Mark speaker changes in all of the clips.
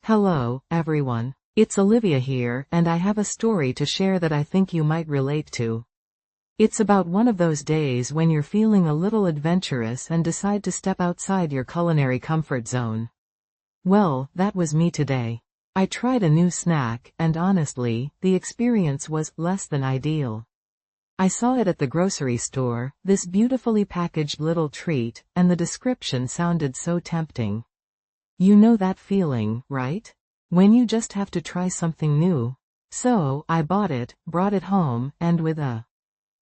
Speaker 1: Hello, everyone. It's Olivia here, and I have a story to share that I think you might relate to. It's about one of those days when you're feeling a little adventurous and decide to step outside your culinary comfort zone. Well, that was me today. I tried a new snack, and honestly, the experience was less than ideal. I saw it at the grocery store, this beautifully packaged little treat, and the description sounded so tempting. You know that feeling, right? When you just have to try something new. So, I bought it, brought it home, and with a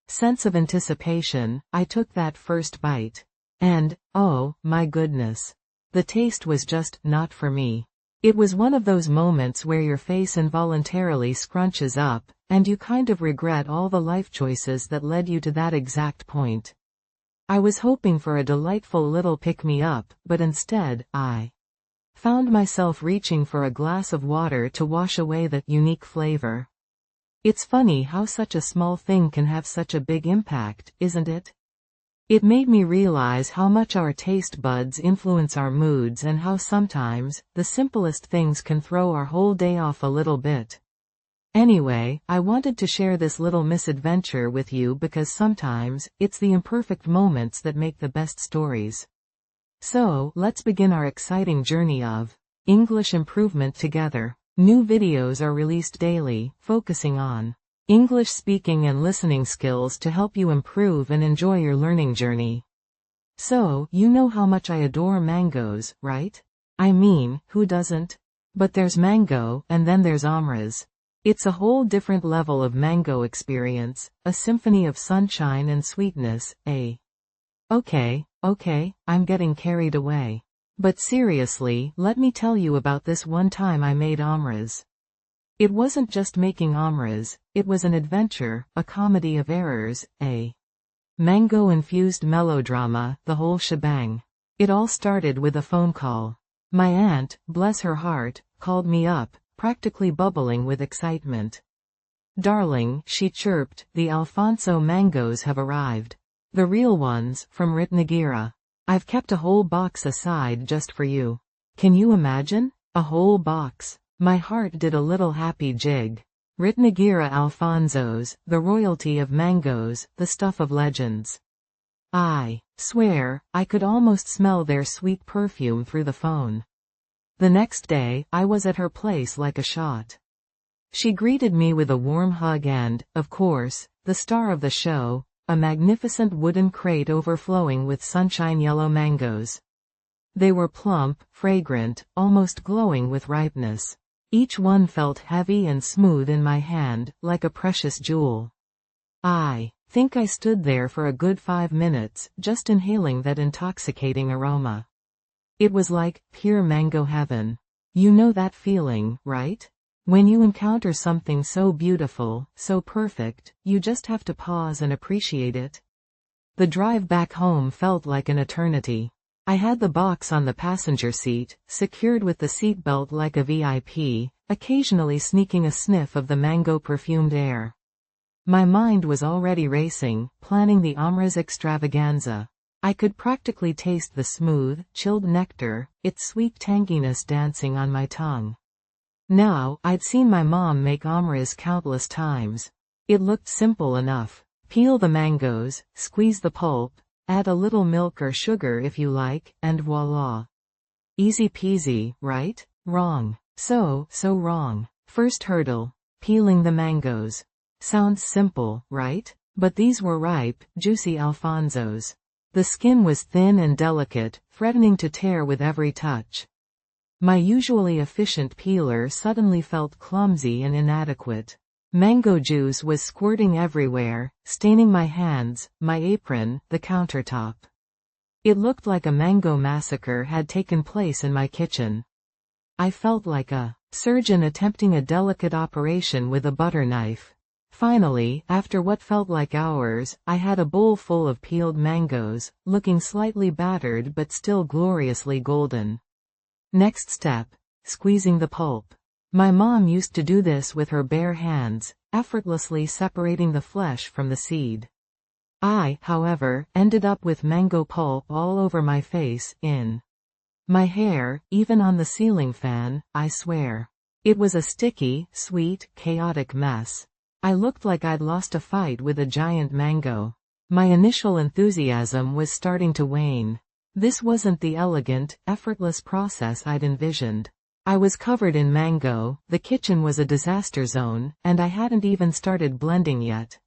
Speaker 1: sense of anticipation, I took that first bite. And, oh, my goodness. The taste was just not for me. It was one of those moments where your face involuntarily scrunches up, and you kind of regret all the life choices that led you to that exact point. I was hoping for a delightful little pick-me-up, but instead, I found myself reaching for a glass of water to wash away that unique flavor. It's funny how such a small thing can have such a big impact, isn't it? It made me realize how much our taste buds influence our moods and how sometimes, the simplest things can throw our whole day off a little bit. Anyway, I wanted to share this little misadventure with you because sometimes, it's the imperfect moments that make the best stories. So, let's begin our exciting journey of English improvement together. New videos are released daily, focusing on English speaking and listening skills to help you improve and enjoy your learning journey. So, you know how much I adore mangoes, right? I mean, who doesn't? But there's mango, and then there's amras. It's a whole different level of mango experience, a symphony of sunshine and sweetness, Okay, I'm getting carried away. But seriously, let me tell you about this one time I made amras. It wasn't just making amras, it was an adventure, a comedy of errors, a mango-infused melodrama, the whole shebang. It all started with a phone call. My aunt, bless her heart, called me up, practically bubbling with excitement. "Darling," she chirped, "the Alfonso mangoes have arrived. The real ones, from Ritnagira. I've kept a whole box aside just for you." Can you imagine? A whole box. My heart did a little happy jig. Ritnagira Alfonsos, the royalty of mangoes, the stuff of legends. I swear, I could almost smell their sweet perfume through the phone. The next day, I was at her place like a shot. She greeted me with a warm hug and, of course, the star of the show, a magnificent wooden crate overflowing with sunshine yellow mangoes. They were plump, fragrant, almost glowing with ripeness. Each one felt heavy and smooth in my hand, like a precious jewel. I think I stood there for a good 5 minutes, just inhaling that intoxicating aroma. It was like pure mango heaven. You know that feeling, right? When you encounter something so beautiful, so perfect, you just have to pause and appreciate it. The drive back home felt like an eternity. I had the box on the passenger seat, secured with the seatbelt like a VIP, occasionally sneaking a sniff of the mango-perfumed air. My mind was already racing, planning the amras extravaganza. I could practically taste the smooth, chilled nectar, its sweet tanginess dancing on my tongue. Now, I'd seen my mom make amras countless times. It looked simple enough. Peel the mangoes, squeeze the pulp, add a little milk or sugar if you like, and voila. Easy peasy, right? Wrong. So wrong. First hurdle. Peeling the mangoes. Sounds simple, right? But these were ripe, juicy Alfonsos. The skin was thin and delicate, threatening to tear with every touch. My usually efficient peeler suddenly felt clumsy and inadequate. Mango juice was squirting everywhere, staining my hands, my apron, the countertop. It looked like a mango massacre had taken place in my kitchen. I felt like a surgeon attempting a delicate operation with a butter knife. Finally, after what felt like hours, I had a bowl full of peeled mangoes, looking slightly battered but still gloriously golden. Next step. Squeezing the pulp. My mom used to do this with her bare hands, effortlessly separating the flesh from the seed. I, however, ended up with mango pulp all over my face, in My hair, even on the ceiling fan, I swear. It was a sticky, sweet, chaotic mess. I looked like I'd lost a fight with a giant mango. My initial enthusiasm was starting to wane. This wasn't the elegant, effortless process I'd envisioned. I was covered in mango, the kitchen was a disaster zone, and I hadn't even started blending yet.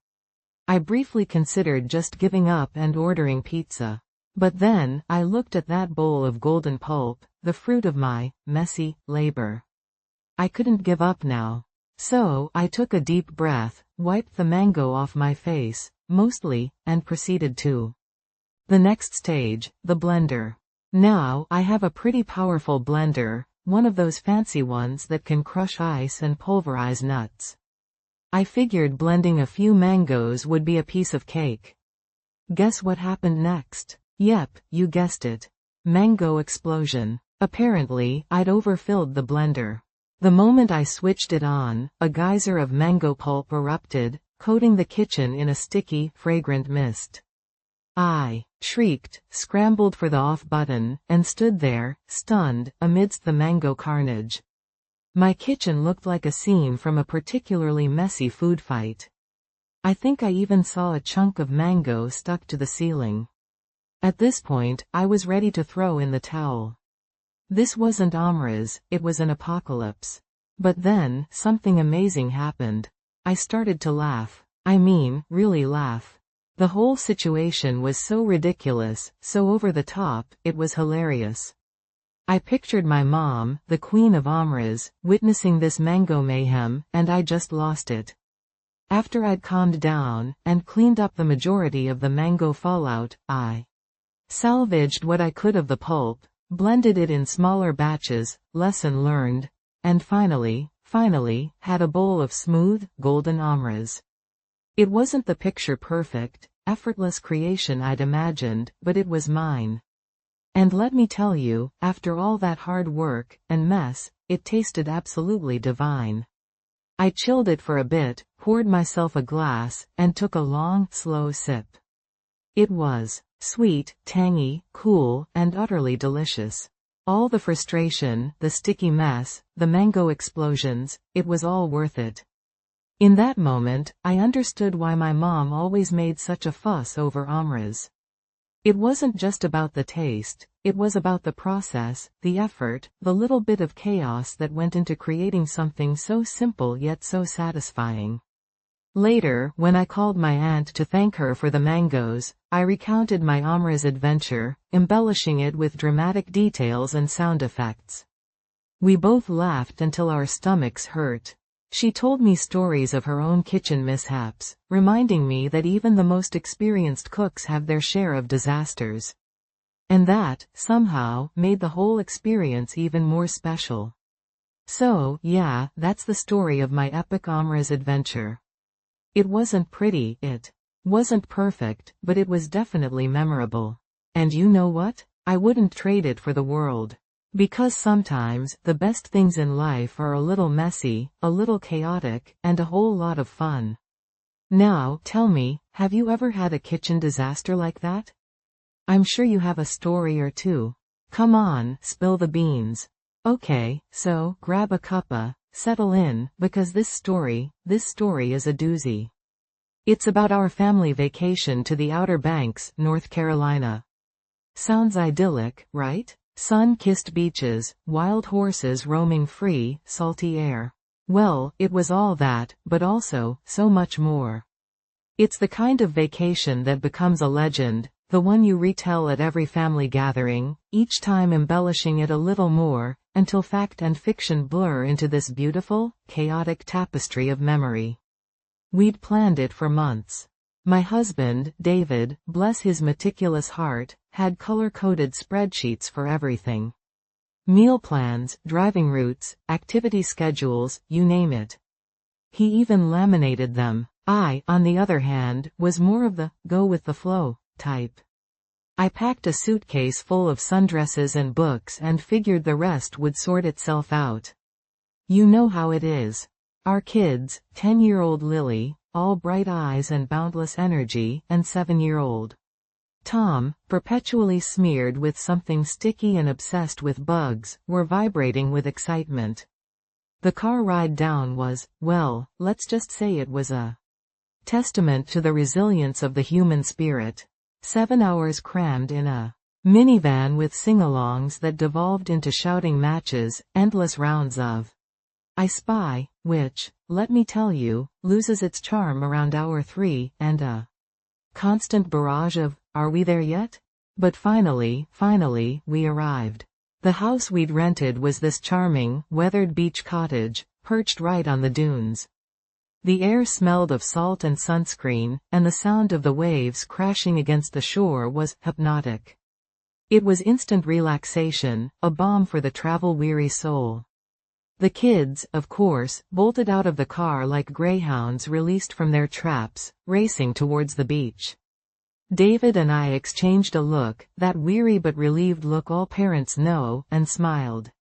Speaker 1: I briefly considered just giving up and ordering pizza. But then, I looked at that bowl of golden pulp, the fruit of my messy labor. I couldn't give up now. So, I took a deep breath, wiped the mango off my face, mostly, and proceeded to the next stage, the blender. Now, I have a pretty powerful blender, one of those fancy ones that can crush ice and pulverize nuts. I figured blending a few mangoes would be a piece of cake. Guess what happened next? Yep, you guessed it. Mango explosion. Apparently, I'd overfilled the blender. The moment I switched it on, a geyser of mango pulp erupted, coating the kitchen in a sticky, fragrant mist. I shrieked, scrambled for the off button, and stood there, stunned, amidst the mango carnage. My kitchen looked like a scene from a particularly messy food fight. I think I even saw a chunk of mango stuck to the ceiling. At this point, I was ready to throw in the towel. This wasn't Amras, it was an apocalypse. But then, something amazing happened. I started to laugh. I mean, really laugh. The whole situation was so ridiculous, so over the top, it was hilarious. I pictured my mom, the queen of Amras, witnessing this mango mayhem, and I just lost it. After I'd calmed down, and cleaned up the majority of the mango fallout, I salvaged what I could of the pulp, blended it in smaller batches, lesson learned, and finally, had a bowl of smooth, golden Amras. It wasn't the picture-perfect, effortless creation I'd imagined, but it was mine. And let me tell you, after all that hard work and mess, it tasted absolutely divine. I chilled it for a bit, poured myself a glass, and took a long, slow sip. It was sweet, tangy, cool, and utterly delicious. All the frustration, the sticky mess, the mango explosions, it was all worth it. In that moment, I understood why my mom always made such a fuss over Amras. It wasn't just about the taste, it was about the process, the effort, the little bit of chaos that went into creating something so simple yet so satisfying. Later, when I called my aunt to thank her for the mangoes, I recounted my Amras adventure, embellishing it with dramatic details and sound effects. We both laughed until our stomachs hurt. She told me stories of her own kitchen mishaps, reminding me that even the most experienced cooks have their share of disasters. And that, somehow, made the whole experience even more special. So, yeah, that's the story of my epic Amras adventure. It wasn't pretty, it wasn't perfect, but it was definitely memorable. And you know what? I wouldn't trade it for the world. Because sometimes, the best things in life are a little messy, a little chaotic, and a whole lot of fun. Now, tell me, have you ever had a kitchen disaster like that? I'm sure you have a story or two. Come on, spill the beans. Okay, so, grab a cuppa, settle in, because this story is a doozy. It's about our family vacation to the Outer Banks, North Carolina. Sounds idyllic, right? Sun-kissed beaches, wild horses roaming free, salty air. Well, it was all that, but also, so much more. It's the kind of vacation that becomes a legend, the one you retell at every family gathering, each time embellishing it a little more, until fact and fiction blur into this beautiful, chaotic tapestry of memory. We'd planned it for months. My husband, David, bless his meticulous heart, had color-coded spreadsheets for everything. Meal plans, driving routes, activity schedules, you name it. He even laminated them. I, on the other hand, was more of the go-with-the-flow type. I packed a suitcase full of sundresses and books and figured the rest would sort itself out. You know how it is. Our kids, 10-year-old Lily, all bright eyes and boundless energy, and 7-year-old Tom, perpetually smeared with something sticky and obsessed with bugs, were vibrating with excitement. The car ride down was, well, let's just say it was a testament to the resilience of the human spirit. 7 hours crammed in a minivan with sing-alongs that devolved into shouting matches, endless rounds of I Spy, which, let me tell you, loses its charm around hour 3, and a constant barrage of, are we there yet? But finally, we arrived. The house we'd rented was this charming, weathered beach cottage, perched right on the dunes. The air smelled of salt and sunscreen, and the sound of the waves crashing against the shore was hypnotic. It was instant relaxation, a balm for the travel-weary soul. The kids, of course, bolted out of the car like greyhounds released from their traps, racing towards the beach. David and I exchanged a look, that weary but relieved look all parents know, and smiled.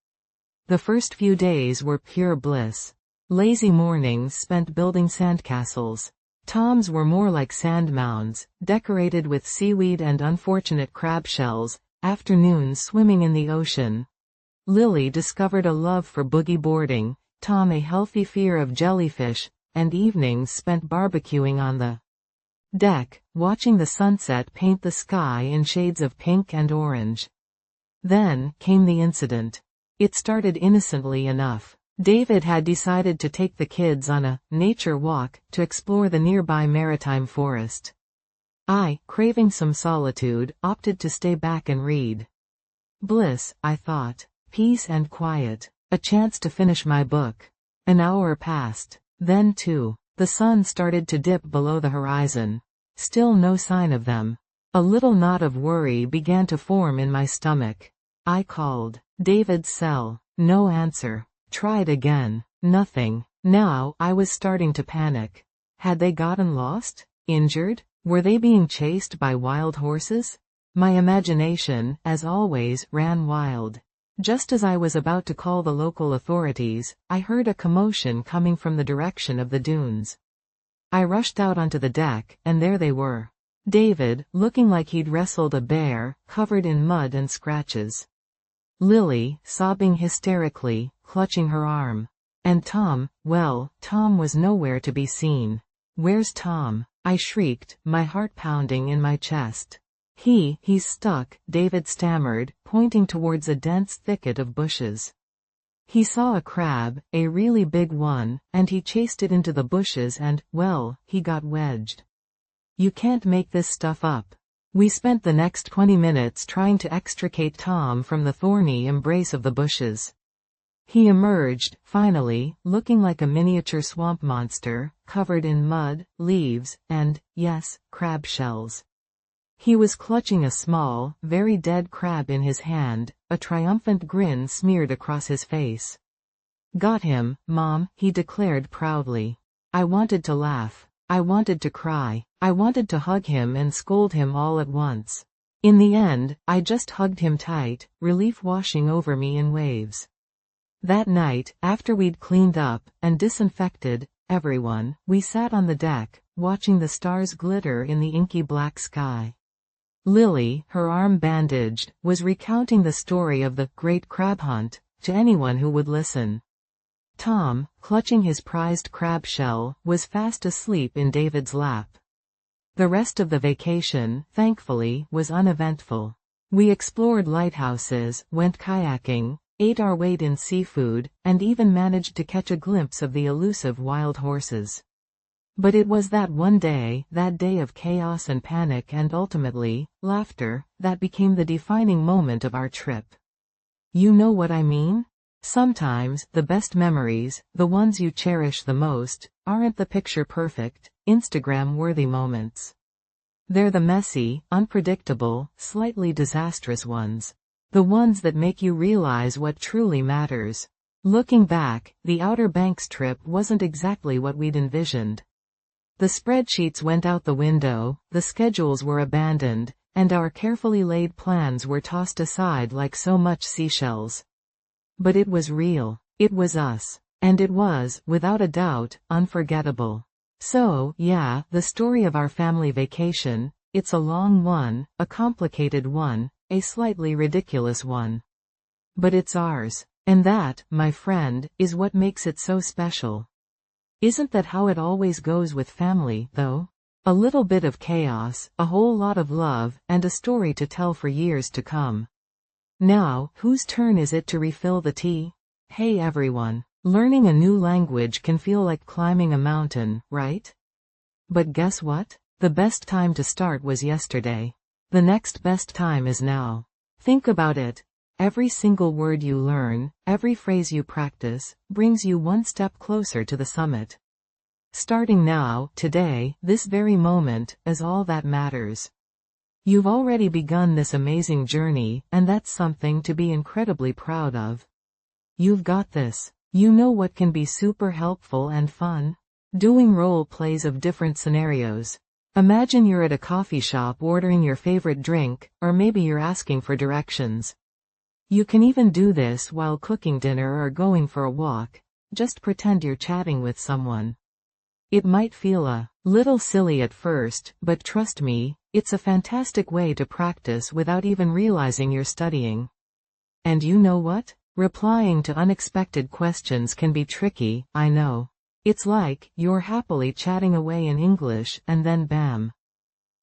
Speaker 1: The first few days were pure bliss. Lazy mornings spent building sandcastles. Tom's were more like sand mounds, decorated with seaweed and unfortunate crab shells, afternoons swimming in the ocean. Lily discovered a love for boogie boarding, Tom a healthy fear of jellyfish, and evenings spent barbecuing on the deck, watching the sunset paint the sky in shades of pink and orange. Then came the incident. It started innocently enough. David had decided to take the kids on a nature walk to explore the nearby maritime forest. I, craving some solitude, opted to stay back and read. Bliss, I thought. Peace and quiet. A chance to finish my book. An hour passed. Then too. The sun started to dip below the horizon. Still no sign of them. A little knot of worry began to form in my stomach. I called David's cell. No answer. Tried again. Nothing. Now, I was starting to panic. Had they gotten lost? Injured? Were they being chased by wild horses? My imagination, as always, ran wild. Just as I was about to call the local authorities, I heard a commotion coming from the direction of the dunes. I rushed out onto the deck, and there they were. David, looking like he'd wrestled a bear, covered in mud and scratches. Lily, sobbing hysterically, clutching her arm. And Tom, well, Tom was nowhere to be seen. Where's Tom? I shrieked, my heart pounding in my chest. He's stuck, David stammered, pointing towards a dense thicket of bushes. He saw a crab, a really big one, and he chased it into the bushes and, well, he got wedged. You can't make this stuff up. We spent the next 20 minutes trying to extricate Tom from the thorny embrace of the bushes. He emerged, finally, looking like a miniature swamp monster, covered in mud, leaves, and, yes, crab shells. He was clutching a small, very dead crab in his hand, a triumphant grin smeared across his face. Got him, Mom, he declared proudly. I wanted to laugh. I wanted to cry. I wanted to hug him and scold him all at once. In the end, I just hugged him tight, relief washing over me in waves. That night, after we'd cleaned up and disinfected everyone, we sat on the deck, watching the stars glitter in the inky black sky. Lily, her arm bandaged, was recounting the story of the great crab hunt to anyone who would listen. Tom, clutching his prized crab shell, was fast asleep in David's lap. The rest of the vacation, thankfully, was uneventful. We explored lighthouses, went kayaking, ate our weight in seafood, and even managed to catch a glimpse of the elusive wild horses. But it was that one day, that day of chaos and panic and ultimately, laughter, that became the defining moment of our trip. You know what I mean? Sometimes, the best memories, the ones you cherish the most, aren't the picture-perfect, Instagram-worthy moments. They're the messy, unpredictable, slightly disastrous ones. The ones that make you realize what truly matters. Looking back, the Outer Banks trip wasn't exactly what we'd envisioned. The spreadsheets went out the window, the schedules were abandoned, and our carefully laid plans were tossed aside like so much seashells. But it was real. It was us. And it was, without a doubt, unforgettable. So, yeah, the story of our family vacation, It's a long one, a complicated one, a slightly ridiculous one. But it's ours. And that, my friend, is what makes it so special. Isn't that how it always goes with family, though? A little bit of chaos, a whole lot of love, and a story to tell for years to come. Now, whose turn is it to refill the tea? Hey everyone. Learning a new language can feel like climbing a mountain, right? But guess what? The best time to start was yesterday. The next best time is now. Think about it. Every single word you learn, every phrase you practice, brings you one step closer to the summit. Starting now, today, this very moment, is all that matters. You've already begun this amazing journey, and that's something to be incredibly proud of. You've got this. You know what can be super helpful and fun? Doing role plays of different scenarios. Imagine you're at a coffee shop ordering your favorite drink, or maybe you're asking for directions. You can even do this while cooking dinner or going for a walk. Just pretend you're chatting with someone. It might feel a little silly at first, but trust me, it's a fantastic way to practice without even realizing you're studying. And you know what? Replying to unexpected questions can be tricky, I know. It's like, you're happily chatting away in English, and then bam.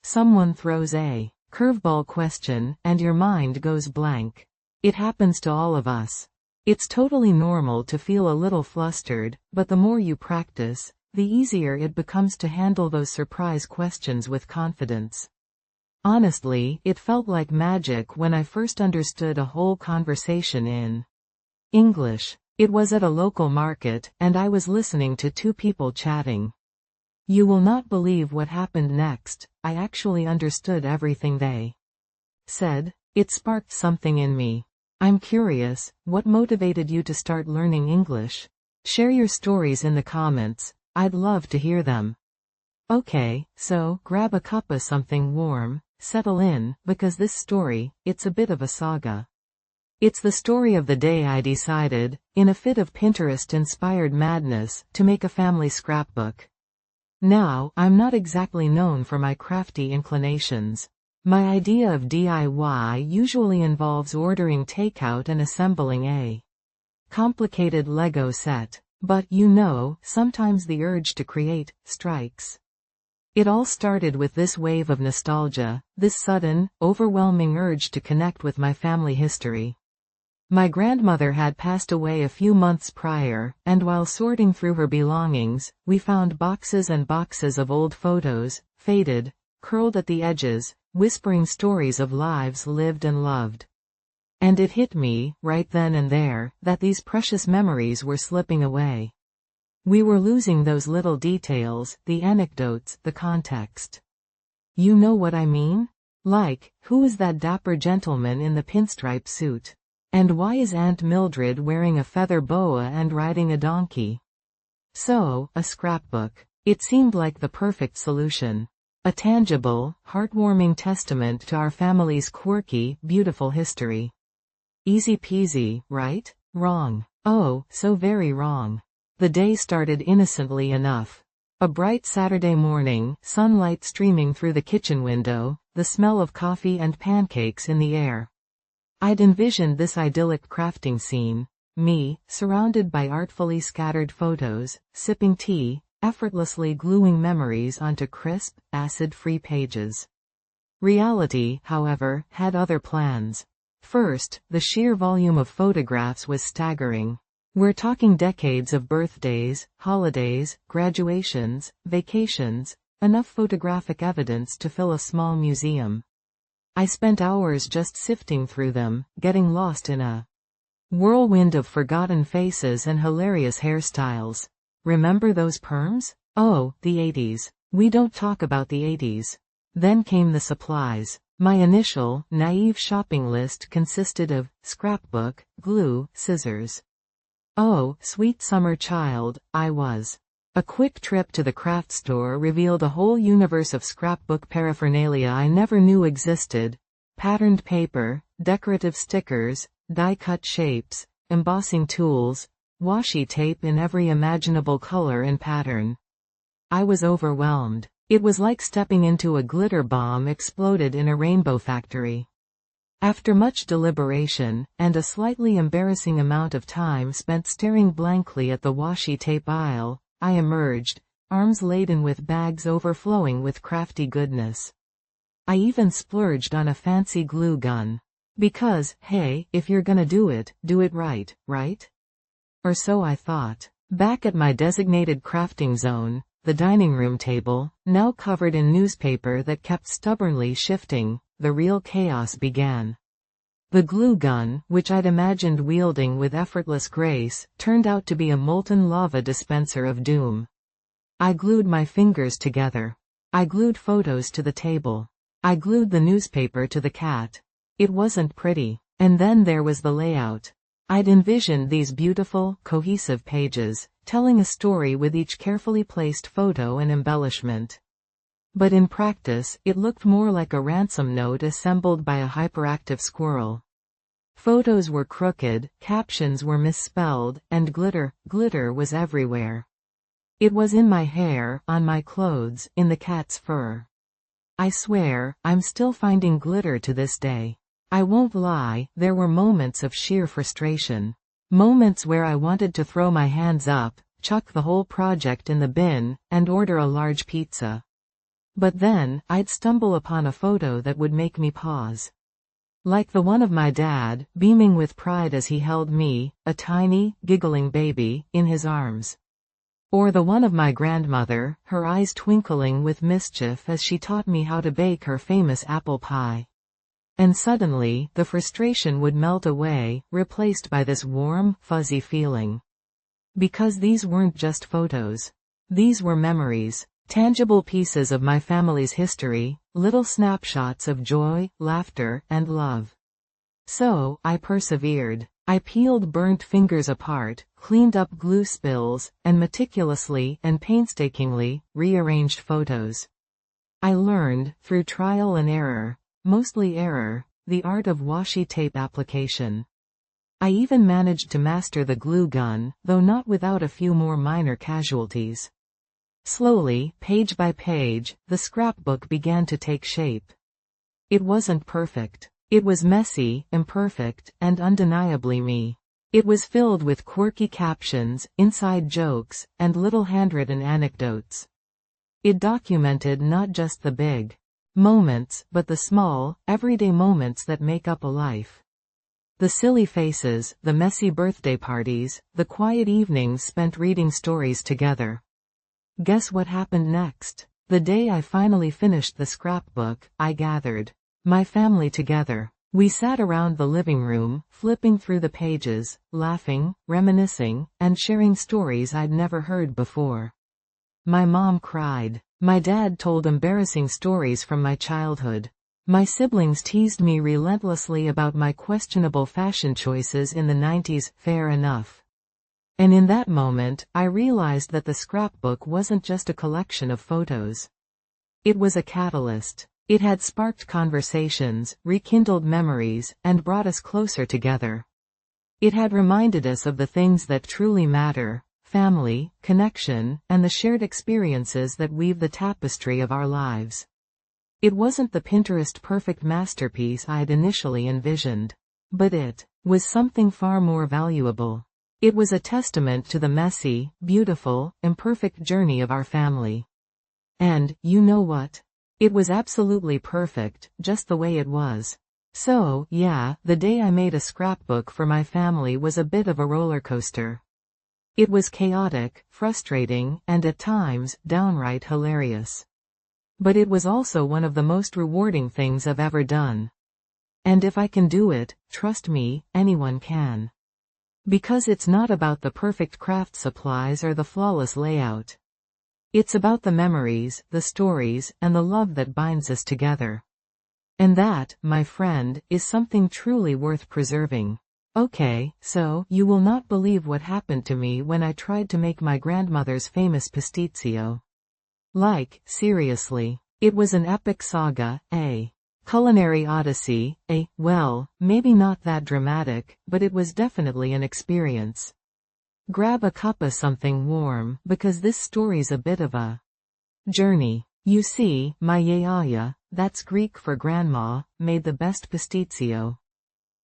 Speaker 1: Someone throws a curveball question, and your mind goes blank. It happens to all of us. It's totally normal to feel a little flustered, but the more you practice, the easier it becomes to handle those surprise questions with confidence. Honestly, it felt like magic when I first understood a whole conversation in English. It was at a local market, and I was listening to two people chatting. You will not believe what happened next. I actually understood everything they said. It sparked something in me. I'm curious, what motivated you to start learning English? Share your stories in the comments. I'd love to hear them. Okay, so, grab a cup of something warm, settle in, because this story, it's a bit of a saga. It's the story of the day I decided, in a fit of Pinterest-inspired madness, to make a family scrapbook. Now, I'm not exactly known for my crafty inclinations. My idea of DIY usually involves ordering takeout and assembling a complicated Lego set. But, you know, sometimes the urge to create strikes. It all started with this wave of nostalgia, this sudden, overwhelming urge to connect with my family history. My grandmother had passed away a few months prior, and while sorting through her belongings, we found boxes and boxes of old photos, faded, curled at the edges, whispering stories of lives lived and loved. And it hit me, right then and there, that these precious memories were slipping away. We were losing those little details, the anecdotes, the context. You know what I mean? Like, who is that dapper gentleman in the pinstripe suit? And why is Aunt Mildred wearing a feather boa and riding a donkey? So, a scrapbook. It seemed like the perfect solution. A tangible, heartwarming testament to our family's quirky, beautiful history. Easy peasy, right? Wrong. Oh, so very wrong. The day started innocently enough. A bright Saturday morning, sunlight streaming through the kitchen window, the smell of coffee and pancakes in the air. I'd envisioned this idyllic crafting scene, me, surrounded by artfully scattered photos, sipping tea, effortlessly gluing memories onto crisp, acid-free pages. Reality, however, had other plans. First, the sheer volume of photographs was staggering. We're talking decades of birthdays, holidays, graduations, vacations, enough photographic evidence to fill a small museum. I spent hours just sifting through them, getting lost in a whirlwind of forgotten faces and hilarious hairstyles. Remember those perms? Oh, the 80s. We don't talk about the 80s. Then came the supplies. My initial, naive shopping list consisted of scrapbook, glue, scissors. Oh, sweet summer child, I was. A quick trip to the craft store revealed a whole universe of scrapbook paraphernalia I never knew existed. Patterned paper, decorative stickers, die-cut shapes, embossing tools, washi tape in every imaginable color and pattern. I was overwhelmed. It was like stepping into a glitter bomb exploded in a rainbow factory. After much deliberation, and a slightly embarrassing amount of time spent staring blankly at the washi tape aisle, I emerged, arms laden with bags overflowing with crafty goodness. I even splurged on a fancy glue gun. Because, hey, if you're gonna do it right, right? Or so I thought. Back at my designated crafting zone, the dining room table, now covered in newspaper that kept stubbornly shifting, the real chaos began. The glue gun, which I'd imagined wielding with effortless grace, turned out to be a molten lava dispenser of doom. I glued my fingers together. I glued photos to the table. I glued the newspaper to the cat. It wasn't pretty. And then there was the layout. I'd envisioned these beautiful, cohesive pages, telling a story with each carefully placed photo and embellishment. But in practice, it looked more like a ransom note assembled by a hyperactive squirrel. Photos were crooked, captions were misspelled, and glitter was everywhere. It was in my hair, on my clothes, in the cat's fur. I swear, I'm still finding glitter to this day. I won't lie, there were moments of sheer frustration. Moments where I wanted to throw my hands up, chuck the whole project in the bin, and order a large pizza. But then, I'd stumble upon a photo that would make me pause. Like the one of my dad, beaming with pride as he held me, a tiny, giggling baby, in his arms. Or the one of my grandmother, her eyes twinkling with mischief as she taught me how to bake her famous apple pie. And suddenly, the frustration would melt away, replaced by this warm, fuzzy feeling. Because these weren't just photos. These were memories, tangible pieces of my family's history, little snapshots of joy, laughter, and love. So, I persevered. I peeled burnt fingers apart, cleaned up glue spills, and meticulously and painstakingly rearranged photos. I learned, through trial and error, mostly error, the art of washi tape application. I even managed to master the glue gun, though not without a few more minor casualties. Slowly, page by page, the scrapbook began to take shape. It wasn't perfect. It was messy, imperfect, and undeniably me. It was filled with quirky captions, inside jokes, and little handwritten anecdotes. It documented not just the big moments, but the small, everyday moments that make up a life. The silly faces, the messy birthday parties, the quiet evenings spent reading stories together. Guess what happened next? The day I finally finished the scrapbook, I gathered my family together. We sat around the living room, flipping through the pages, laughing, reminiscing, and sharing stories I'd never heard before. My mom cried. My dad told embarrassing stories from my childhood. My siblings teased me relentlessly about my questionable fashion choices in the 90s, fair enough. And in that moment, I realized that the scrapbook wasn't just a collection of photos. It was a catalyst. It had sparked conversations, rekindled memories, and brought us closer together. It had reminded us of the things that truly matter: family, connection, and the shared experiences that weave the tapestry of our lives. It wasn't the Pinterest perfect masterpiece I'd initially envisioned. But it was something far more valuable. It was a testament to the messy, beautiful, imperfect journey of our family. And, you know what? It was absolutely perfect, just the way it was. So, yeah, the day I made a scrapbook for my family was a bit of a roller coaster. It was chaotic, frustrating, and at times, downright hilarious. But it was also one of the most rewarding things I've ever done. And if I can do it, trust me, anyone can. Because it's not about the perfect craft supplies or the flawless layout. It's about the memories, the stories, and the love that binds us together. And that, my friend, is something truly worth preserving. Okay, so, you will not believe what happened to me when I tried to make my grandmother's famous pasticcio. Like, seriously. It was an epic saga, a culinary odyssey, well, maybe not that dramatic, but it was definitely an experience. Grab a cup of something warm, because this story's a bit of a journey. You see, my yaya, that's Greek for grandma, made the best pasticcio.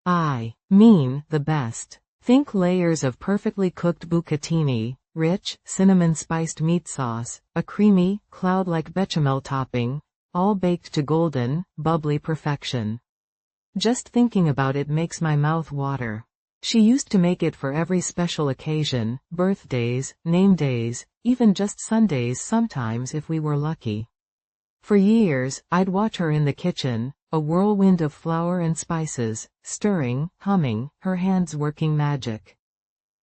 Speaker 1: I mean, the best. Think layers of perfectly cooked bucatini, rich, cinnamon-spiced meat sauce, a creamy, cloud-like bechamel topping, all baked to golden, bubbly perfection. Just thinking about it makes my mouth water. She used to make it for every special occasion, birthdays, name days, even just Sundays sometimes if we were lucky. For years, I'd watch her in the kitchen, a whirlwind of flour and spices, stirring, humming, her hands working magic.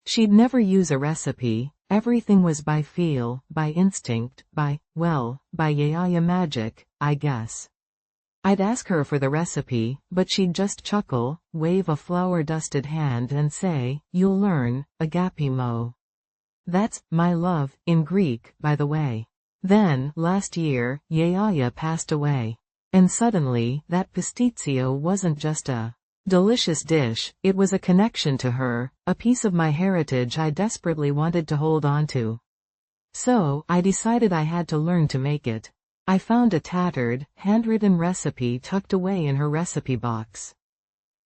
Speaker 1: She'd never use a recipe, everything was by feel, by instinct, by yaya magic, I guess. I'd ask her for the recipe, but she'd just chuckle, wave a flour-dusted hand and say, "You'll learn, agapimo." That's my love, in Greek, by the way. Then, last year, yaya passed away. And suddenly, that pasticcio wasn't just a delicious dish, it was a connection to her, a piece of my heritage I desperately wanted to hold on to. So, I decided I had to learn to make it. I found a tattered, handwritten recipe tucked away in her recipe box.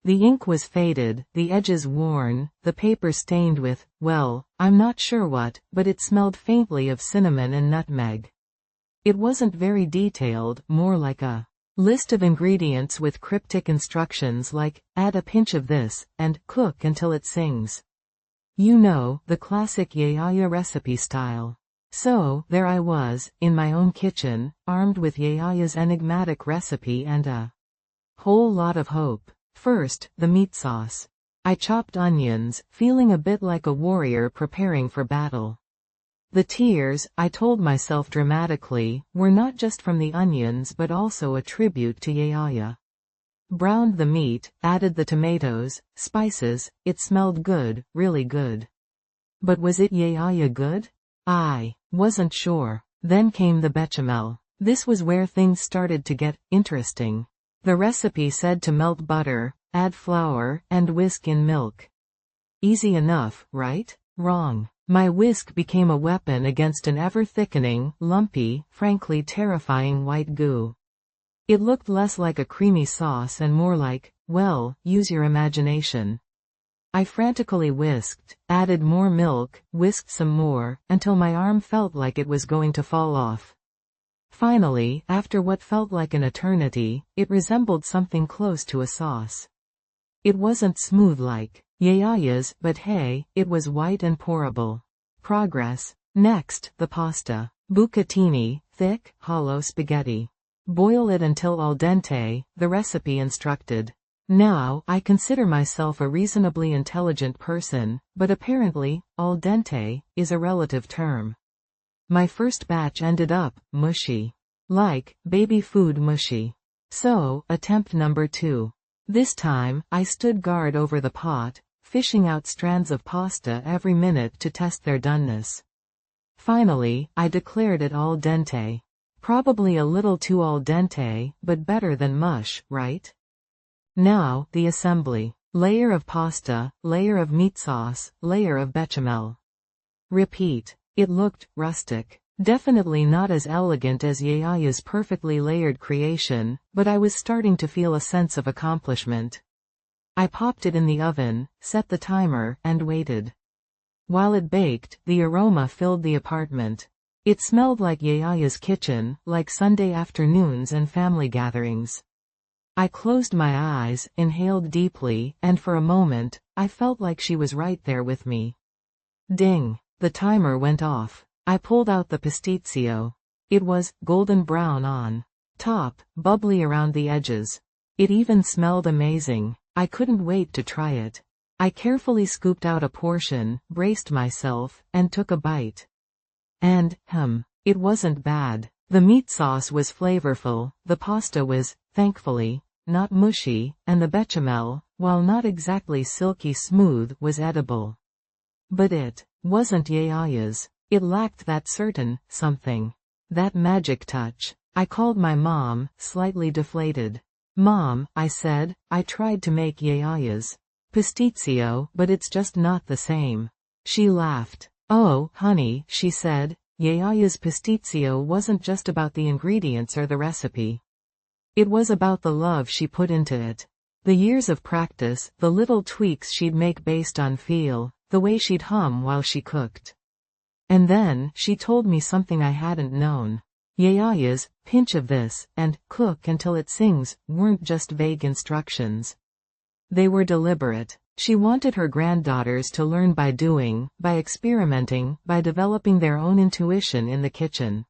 Speaker 1: The ink was faded, the edges worn, the paper stained with, well, I'm not sure what, but it smelled faintly of cinnamon and nutmeg. It wasn't very detailed, more like a list of ingredients with cryptic instructions like, add a pinch of this, and cook until it sings. You know, the classic yaya recipe style. So, there I was, in my own kitchen, armed with yaya's enigmatic recipe and a whole lot of hope. First, the meat sauce. I chopped onions, feeling a bit like a warrior preparing for battle. The tears, I told myself dramatically, were not just from the onions but also a tribute to yaya. Browned the meat, added the tomatoes, spices, it smelled good, really good. But was it yaya good? I wasn't sure. Then came the bechamel. This was where things started to get interesting. The recipe said to melt butter, add flour, and whisk in milk. Easy enough, right? Wrong. My whisk became a weapon against an ever-thickening, lumpy, frankly terrifying white goo. It looked less like a creamy sauce and more like, well, use your imagination. I frantically whisked, added more milk, whisked some more, until my arm felt like it was going to fall off. Finally, after what felt like an eternity, it resembled something close to a sauce. It wasn't smooth like yaya's, but hey, it was white and pourable. Progress. Next, the pasta. Bucatini, thick, hollow spaghetti. Boil it until al dente, the recipe instructed. Now, I consider myself a reasonably intelligent person, but apparently, al dente is a relative term. My first batch ended up mushy. Like baby food mushy. So, attempt number 2. This time, I stood guard over the pot, fishing out strands of pasta every minute to test their doneness. Finally, I declared it al dente. Probably a little too al dente, but better than mush, right? Now, the assembly. Layer of pasta, layer of meat sauce, layer of bechamel. Repeat. It looked rustic. Definitely not as elegant as yaya's perfectly layered creation, but I was starting to feel a sense of accomplishment. I popped it in the oven, set the timer, and waited. While it baked, the aroma filled the apartment. It smelled like yaya's kitchen, like Sunday afternoons and family gatherings. I closed my eyes, inhaled deeply, and for a moment, I felt like she was right there with me. Ding! The timer went off. I pulled out the pasticcio. It was golden brown on top, bubbly around the edges. It even smelled amazing. I couldn't wait to try it. I carefully scooped out a portion, braced myself, and took a bite. And, it wasn't bad. The meat sauce was flavorful, the pasta was, thankfully, not mushy, and the bechamel, while not exactly silky smooth, was edible. But it wasn't yaya's. It lacked that certain something. That magic touch. I called my mom, slightly deflated. Mom, I said, I tried to make yaya's pasticcio, but it's just not the same. She laughed. Oh, honey, she said, Yaya's pasticcio wasn't just about the ingredients or the recipe. It was about the love she put into it. The years of practice, the little tweaks she'd make based on feel, the way she'd hum while she cooked. And then, she told me something I hadn't known. Yaya's pinch of this, and cook until it sings, weren't just vague instructions. They were deliberate. She wanted her granddaughters to learn by doing, by experimenting, by developing their own intuition in the kitchen.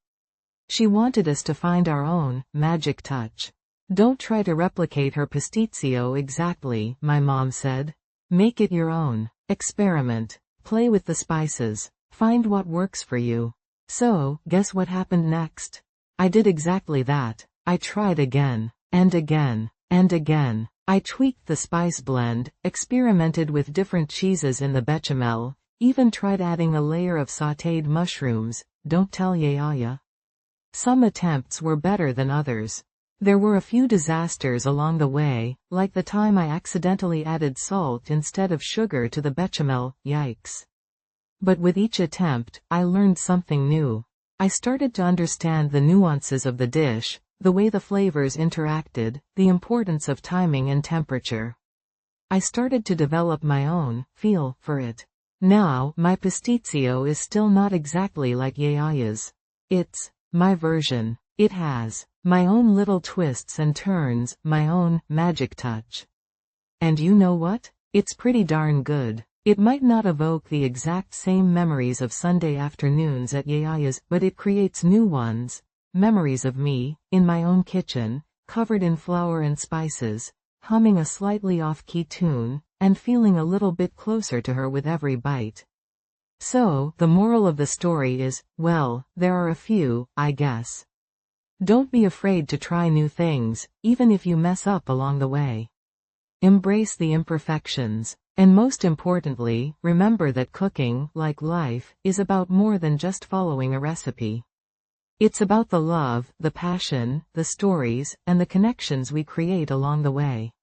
Speaker 1: She wanted us to find our own magic touch. Don't try to replicate her pasticcio exactly, my mom said. Make it your own. Experiment. Play with the spices. Find what works for you. So, guess what happened next? I did exactly that. I tried again. And again. And again. I tweaked the spice blend, experimented with different cheeses in the bechamel, even tried adding a layer of sautéed mushrooms. Don't tell Yaya. Some attempts were better than others. There were a few disasters along the way, like the time I accidentally added salt instead of sugar to the bechamel, yikes. But with each attempt, I learned something new. I started to understand the nuances of the dish, the way the flavors interacted, the importance of timing and temperature. I started to develop my own feel for it. Now, my pasticcio is still not exactly like Yaya's. It's my version. It has my own little twists and turns, my own magic touch. And you know what? It's pretty darn good. It might not evoke the exact same memories of Sunday afternoons at Yaya's, but it creates new ones. Memories of me, in my own kitchen, covered in flour and spices, humming a slightly off-key tune, and feeling a little bit closer to her with every bite. So, the moral of the story is, well, there are a few, I guess. Don't be afraid to try new things, even if you mess up along the way. Embrace the imperfections. And most importantly, remember that cooking, like life, is about more than just following a recipe. It's about the love, the passion, the stories, and the connections we create along the way.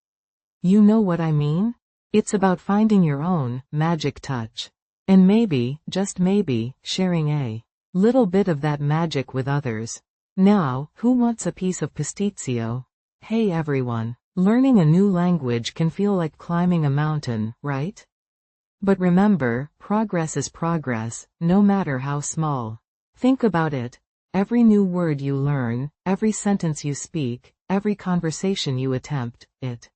Speaker 1: You know what I mean? It's about finding your own magic touch. And maybe, just maybe, sharing a little bit of that magic with others. Now, who wants a piece of pasticcio? Hey everyone. Learning a new language can feel like climbing a mountain, right? But remember, progress is progress, no matter how small. Think about it. Every new word you learn, every sentence you speak, every conversation you attempt, it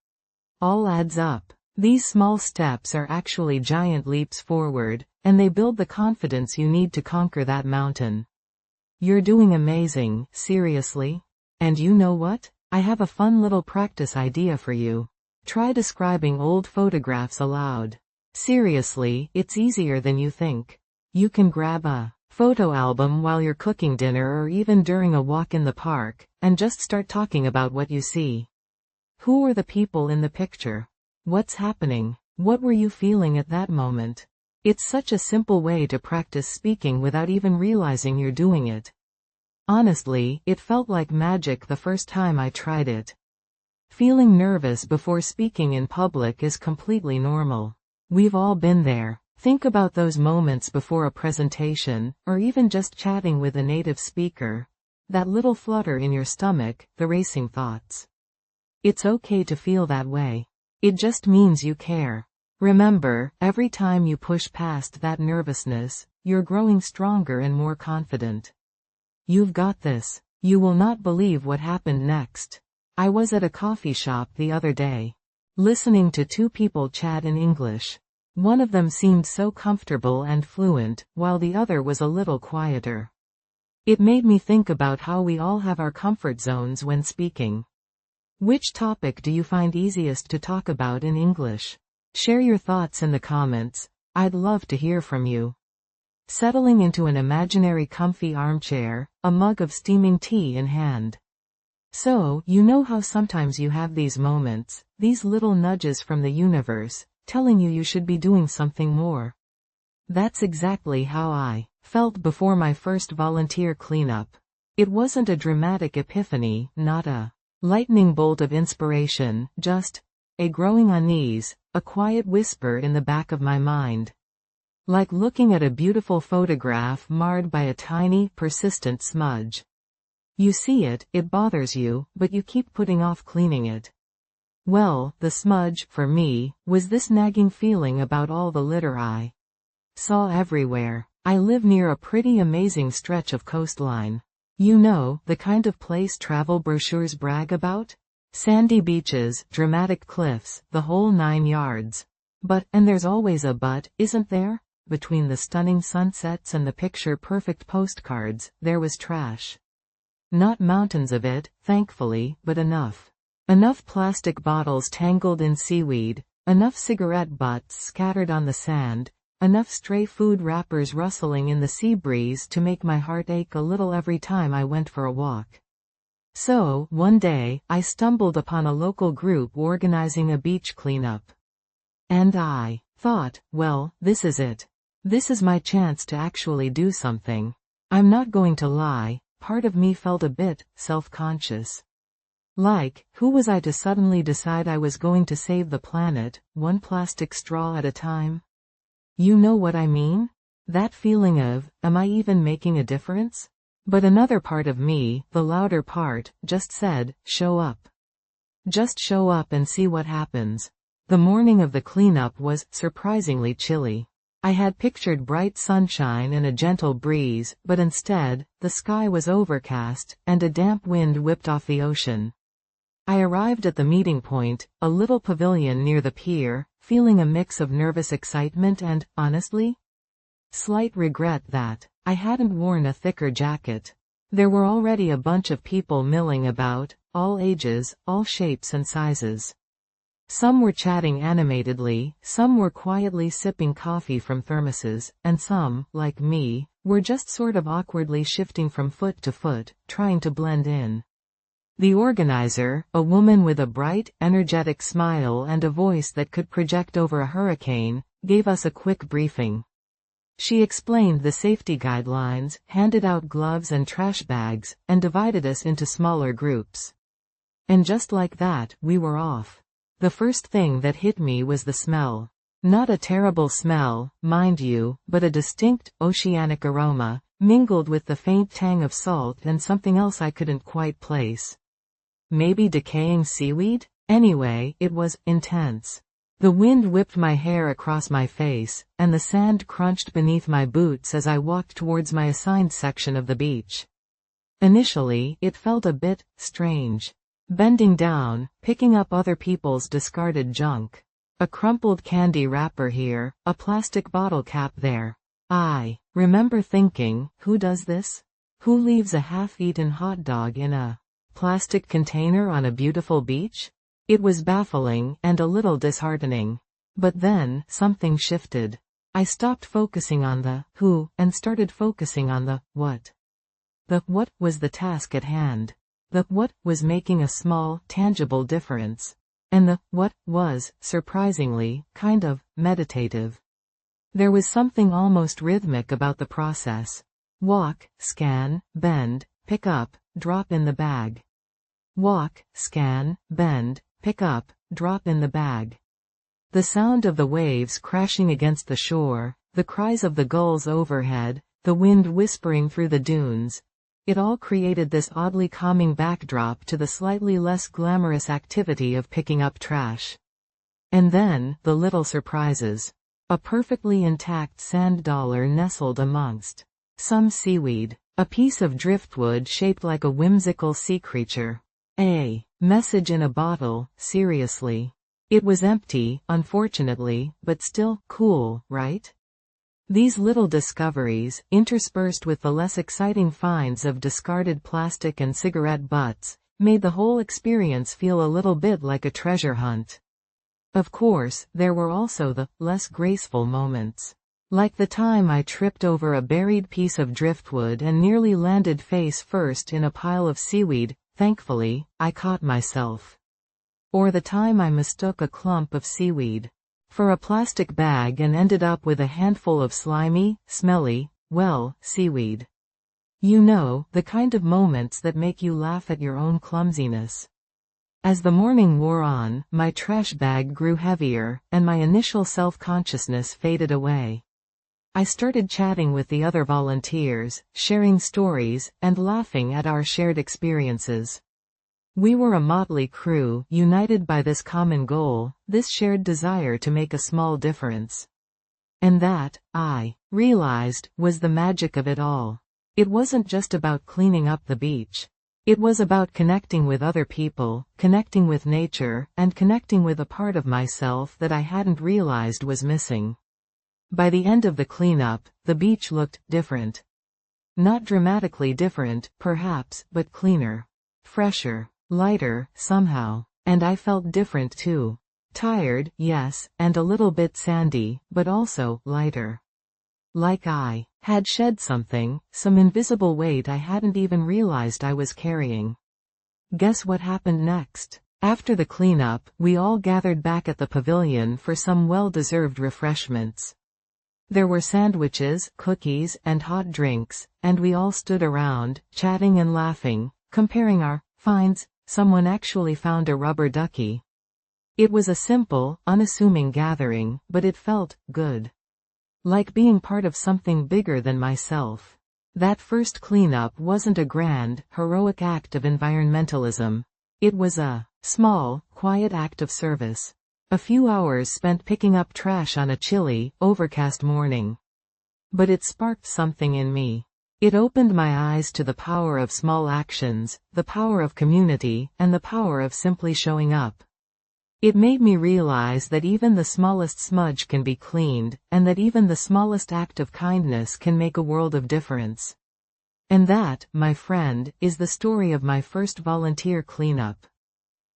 Speaker 1: all adds up. These small steps are actually giant leaps forward, and they build the confidence you need to conquer that mountain. You're doing amazing, seriously. And you know what? I have a fun little practice idea for you. Try describing old photographs aloud. Seriously, it's easier than you think. You can grab a photo album while you're cooking dinner or even during a walk in the park, and just start talking about what you see. Who are the people in the picture? What's happening? What were you feeling at that moment? It's such a simple way to practice speaking without even realizing you're doing it. Honestly, it felt like magic the first time I tried it. Feeling nervous before speaking in public is completely normal. We've all been there. Think about those moments before a presentation, or even just chatting with a native speaker. That little flutter in your stomach, the racing thoughts. It's okay to feel that way. It just means you care. Remember, every time you push past that nervousness, you're growing stronger and more confident. You've got this. You will not believe what happened next. I was at a coffee shop the other day, listening to two people chat in English. One of them seemed so comfortable and fluent, while the other was a little quieter. It made me think about how we all have our comfort zones when speaking. Which topic do you find easiest to talk about in English? Share your thoughts in the comments. I'd love to hear from you. Settling into an imaginary comfy armchair, a mug of steaming tea in hand. So, you know how sometimes you have these moments, these little nudges from the universe, telling you should be doing something more. That's exactly how I felt before my first volunteer cleanup. It wasn't a dramatic epiphany, not a lightning bolt of inspiration, just a growing unease, a quiet whisper in the back of my mind. Like looking at a beautiful photograph marred by a tiny, persistent smudge. You see it, it bothers you, but you keep putting off cleaning it. Well, the smudge, for me, was this nagging feeling about all the litter I saw everywhere. I live near a pretty amazing stretch of coastline. You know, the kind of place travel brochures brag about? Sandy beaches, dramatic cliffs, the whole 9 yards. But, and there's always a but, isn't there? Between the stunning sunsets and the picture-perfect postcards, there was trash. Not mountains of it, thankfully, but enough. Enough plastic bottles tangled in seaweed, enough cigarette butts scattered on the sand, enough stray food wrappers rustling in the sea breeze to make my heart ache a little every time I went for a walk. So, one day, I stumbled upon a local group organizing a beach cleanup. And I thought, well, this is it. This is my chance to actually do something. I'm not going to lie, part of me felt a bit self-conscious. Like, who was I to suddenly decide I was going to save the planet, one plastic straw at a time? You know what I mean? That feeling of, am I even making a difference? But another part of me, the louder part, just said, show up. Just show up and see what happens. The morning of the cleanup was surprisingly chilly. I had pictured bright sunshine and a gentle breeze, but instead, the sky was overcast, and a damp wind whipped off the ocean. I arrived at the meeting point, a little pavilion near the pier, feeling a mix of nervous excitement and, honestly, slight regret that I hadn't worn a thicker jacket. There were already a bunch of people milling about, all ages, all shapes and sizes. Some were chatting animatedly, some were quietly sipping coffee from thermoses, and some, like me, were just sort of awkwardly shifting from foot to foot, trying to blend in. The organizer, a woman with a bright, energetic smile and a voice that could project over a hurricane, gave us a quick briefing. She explained the safety guidelines, handed out gloves and trash bags, and divided us into smaller groups. And just like that, we were off. The first thing that hit me was the smell. Not a terrible smell, mind you, but a distinct, oceanic aroma, mingled with the faint tang of salt and something else I couldn't quite place. Maybe decaying seaweed? Anyway, it was intense. The wind whipped my hair across my face, and the sand crunched beneath my boots as I walked towards my assigned section of the beach. Initially, it felt a bit strange. Bending down, picking up other people's discarded junk. A crumpled candy wrapper here, a plastic bottle cap there. I remember thinking, who does this? Who leaves a half-eaten hot dog in a plastic container on a beautiful beach? It was baffling and a little disheartening. But then, something shifted. I stopped focusing on the who and started focusing on the what. The what was the task at hand. The what was making a small, tangible difference. And the what was, surprisingly, kind of meditative. There was something almost rhythmic about the process. Walk, scan, bend, pick up, drop in the bag. Walk, scan, bend, pick up, drop in the bag. The sound of the waves crashing against the shore, the cries of the gulls overhead, the wind whispering through the dunes. It all created this oddly calming backdrop to the slightly less glamorous activity of picking up trash. And then, the little surprises. A perfectly intact sand dollar nestled amongst some seaweed. A piece of driftwood shaped like a whimsical sea creature. A message in a bottle, seriously. It was empty, unfortunately, but still cool, right? These little discoveries, interspersed with the less exciting finds of discarded plastic and cigarette butts, made the whole experience feel a little bit like a treasure hunt. Of course, there were also the less graceful moments. Like the time I tripped over a buried piece of driftwood and nearly landed face first in a pile of seaweed. Thankfully, I caught myself. Or the time I mistook a clump of seaweed for a plastic bag and ended up with a handful of slimy, smelly, well, seaweed. You know, the kind of moments that make you laugh at your own clumsiness. As the morning wore on, my trash bag grew heavier, and my initial self-consciousness faded away. I started chatting with the other volunteers, sharing stories, and laughing at our shared experiences. We were a motley crew, united by this common goal, this shared desire to make a small difference. And that, I realized, was the magic of it all. It wasn't just about cleaning up the beach. It was about connecting with other people, connecting with nature, and connecting with a part of myself that I hadn't realized was missing. By the end of the cleanup, the beach looked different. Not dramatically different, perhaps, but cleaner. Fresher. Lighter, somehow. And I felt different too. Tired, yes, and a little bit sandy, but also lighter. Like I had shed something, some invisible weight I hadn't even realized I was carrying. Guess what happened next? After the cleanup, we all gathered back at the pavilion for some well-deserved refreshments. There were sandwiches, cookies, and hot drinks, and we all stood around, chatting and laughing, comparing our finds. Someone actually found a rubber ducky. It was a simple, unassuming gathering, but it felt good. Like being part of something bigger than myself. That first cleanup wasn't a grand, heroic act of environmentalism. It was a small, quiet act of service. A few hours spent picking up trash on a chilly, overcast morning. But it sparked something in me. It opened my eyes to the power of small actions, the power of community, and the power of simply showing up. It made me realize that even the smallest smudge can be cleaned, and that even the smallest act of kindness can make a world of difference. And that, my friend, is the story of my first volunteer cleanup.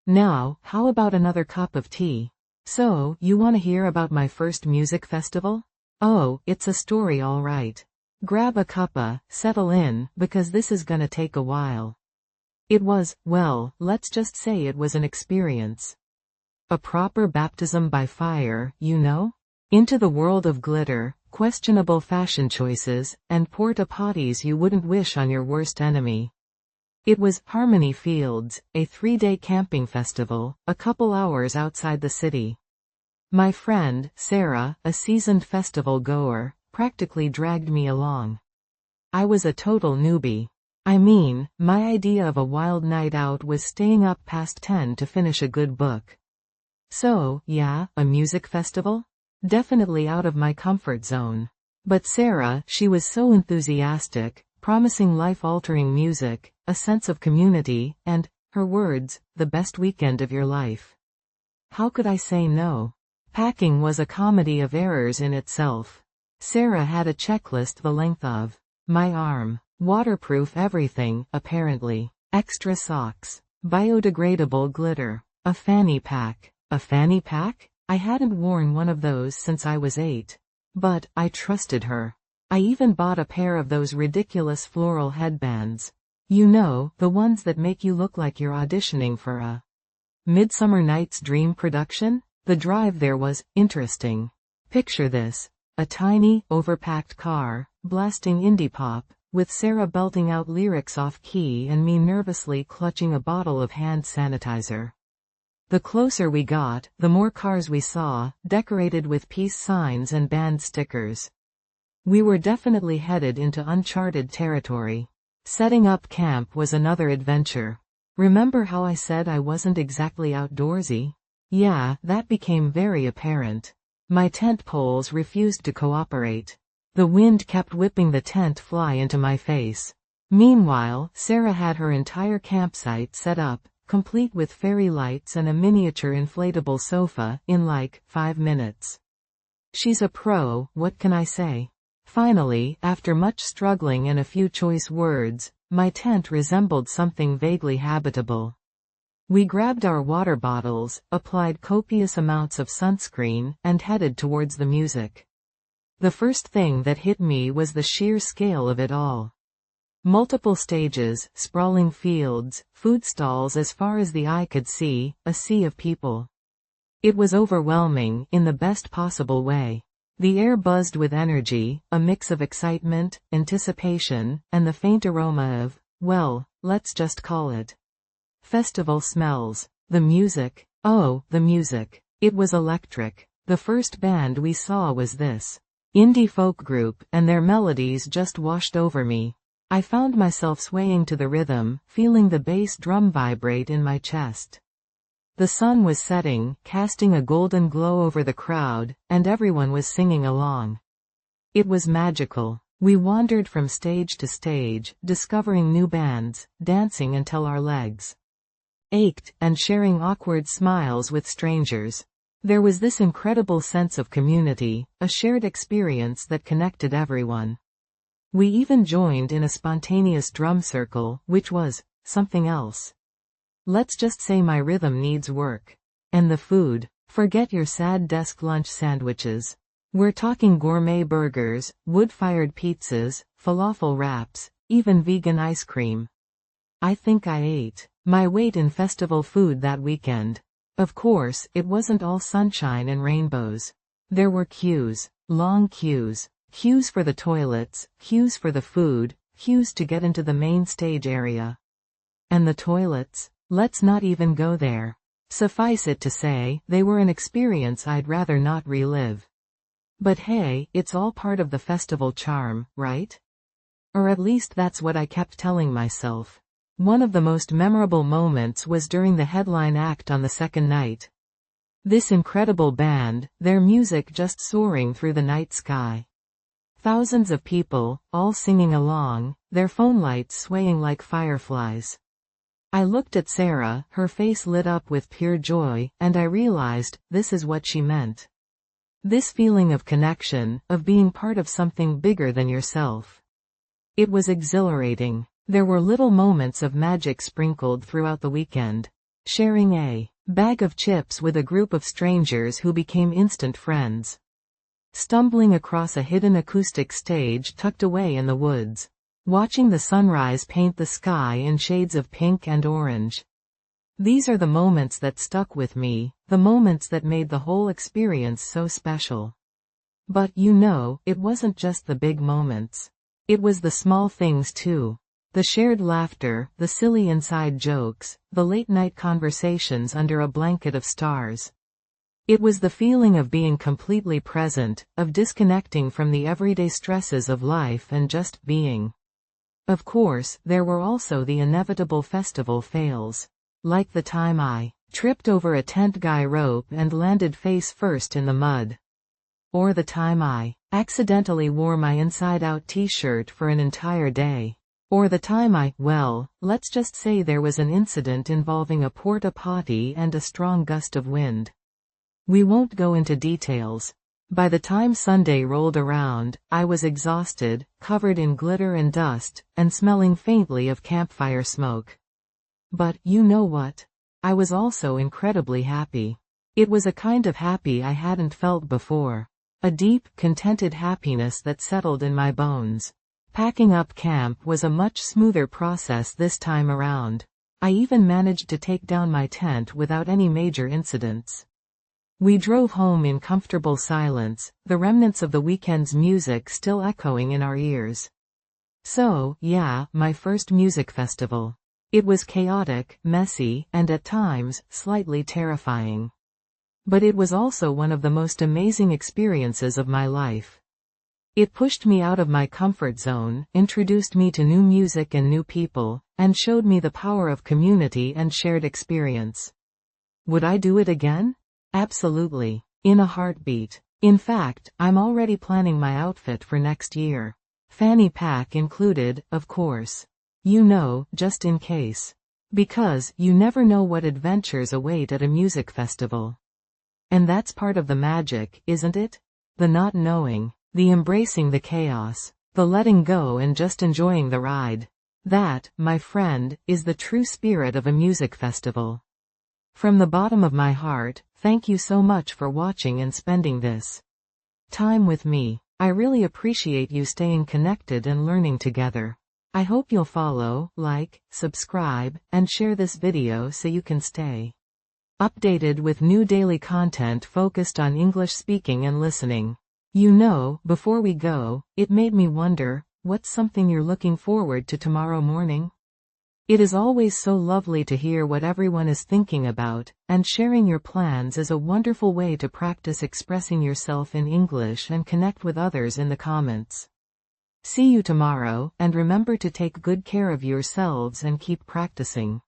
Speaker 1: Now, how about another cup of tea? So, you want to hear about my first music festival? Oh, it's a story all right. Grab a cuppa, settle in, because this is gonna take a while. It was, well, let's just say it was an experience. A proper baptism by fire, you know? Into the world of glitter, questionable fashion choices, and porta-potties you wouldn't wish on your worst enemy. It was Harmony Fields, a 3-day camping festival, a couple hours outside the city. My friend, Sarah, a seasoned festival goer, practically dragged me along. I was a total newbie. I mean, my idea of a wild night out was staying up past 10 to finish a good book. So, yeah, a music festival? Definitely out of my comfort zone. But Sarah, she was so enthusiastic, promising life-altering music, a sense of community, and, her words, the best weekend of your life. How could I say no? Packing was a comedy of errors in itself. Sarah had a checklist the length of my arm. Waterproof everything, apparently. Extra socks. Biodegradable glitter. A fanny pack. A fanny pack? I hadn't worn one of those since I was 8. But, I trusted her. I even bought a pair of those ridiculous floral headbands. You know, the ones that make you look like you're auditioning for a Midsummer Night's Dream production? The drive there was interesting. Picture this. A tiny, overpacked car, blasting indie pop, with Sarah belting out lyrics off-key and me nervously clutching a bottle of hand sanitizer. The closer we got, the more cars we saw, decorated with peace signs and band stickers. We were definitely headed into uncharted territory. Setting up camp was another adventure. Remember how I said I wasn't exactly outdoorsy? Yeah, that became very apparent. My tent poles refused to cooperate. The wind kept whipping the tent fly into my face. Meanwhile, Sarah had her entire campsite set up, complete with fairy lights and a miniature inflatable sofa, in like 5 minutes. She's a pro, what can I say? Finally, after much struggling and a few choice words, my tent resembled something vaguely habitable. We grabbed our water bottles, applied copious amounts of sunscreen, and headed towards the music. The first thing that hit me was the sheer scale of it all. Multiple stages, sprawling fields, food stalls as far as the eye could see, a sea of people. It was overwhelming, in the best possible way. The air buzzed with energy, a mix of excitement, anticipation, and the faint aroma of, well, let's just call it festival smells. The music. Oh, the music. It was electric. The first band we saw was this indie folk group, and their melodies just washed over me. I found myself swaying to the rhythm, feeling the bass drum vibrate in my chest. The sun was setting, casting a golden glow over the crowd, and everyone was singing along. It was magical. We wandered from stage to stage, discovering new bands, dancing until our legs ached, and sharing awkward smiles with strangers. There was this incredible sense of community, a shared experience that connected everyone. We even joined in a spontaneous drum circle, which was something else. Let's just say my rhythm needs work. And the food. Forget your sad desk lunch sandwiches. We're talking gourmet burgers, wood-fired pizzas, falafel wraps, even vegan ice cream. I think I ate my weight in festival food that weekend. Of course, it wasn't all sunshine and rainbows. There were queues, long queues, queues for the toilets, queues for the food, queues to get into the main stage area. And the toilets? Let's not even go there. Suffice it to say, they were an experience I'd rather not relive. But hey, it's all part of the festival charm, right? Or at least that's what I kept telling myself. One of the most memorable moments was during the headline act on the second night. This incredible band, their music just soaring through the night sky. Thousands of people, all singing along, their phone lights swaying like fireflies. I looked at Sarah, her face lit up with pure joy, and I realized, this is what she meant. This feeling of connection, of being part of something bigger than yourself. It was exhilarating. There were little moments of magic sprinkled throughout the weekend. Sharing a bag of chips with a group of strangers who became instant friends. Stumbling across a hidden acoustic stage tucked away in the woods. Watching the sunrise paint the sky in shades of pink and orange. These are the moments that stuck with me, the moments that made the whole experience so special. But, it wasn't just the big moments. It was the small things too. The shared laughter, the silly inside jokes, the late-night conversations under a blanket of stars. It was the feeling of being completely present, of disconnecting from the everyday stresses of life and just being. Of course, there were also the inevitable festival fails. Like the time I tripped over a tent guy rope and landed face first in the mud. Or the time I accidentally wore my inside-out t-shirt for an entire day. Or the time let's just say there was an incident involving a porta potty and a strong gust of wind. We won't go into details. By the time Sunday rolled around, I was exhausted, covered in glitter and dust, and smelling faintly of campfire smoke. But, you know what? I was also incredibly happy. It was a kind of happy I hadn't felt before. A deep, contented happiness that settled in my bones. Packing up camp was a much smoother process this time around. I even managed to take down my tent without any major incidents. We drove home in comfortable silence, the remnants of the weekend's music still echoing in our ears. So, yeah, my first music festival. It was chaotic, messy, and at times, slightly terrifying. But it was also one of the most amazing experiences of my life. It pushed me out of my comfort zone, introduced me to new music and new people, and showed me the power of community and shared experience. Would I do it again? Absolutely. In a heartbeat. In fact, I'm already planning my outfit for next year. Fanny pack included, of course. Just in case. Because, you never know what adventures await at a music festival. And that's part of the magic, isn't it? The not knowing. The embracing the chaos. The letting go and just enjoying the ride. That, my friend, is the true spirit of a music festival. From the bottom of my heart, thank you so much for watching and spending this time with me. I really appreciate you staying connected and learning together. I hope you'll follow, like, subscribe, and share this video so you can stay updated with new daily content focused on English speaking and listening. Before we go, it made me wonder, what's something you're looking forward to tomorrow morning? It is always so lovely to hear what everyone is thinking about, and sharing your plans is a wonderful way to practice expressing yourself in English and connect with others in the comments. See you tomorrow, and remember to take good care of yourselves and keep practicing.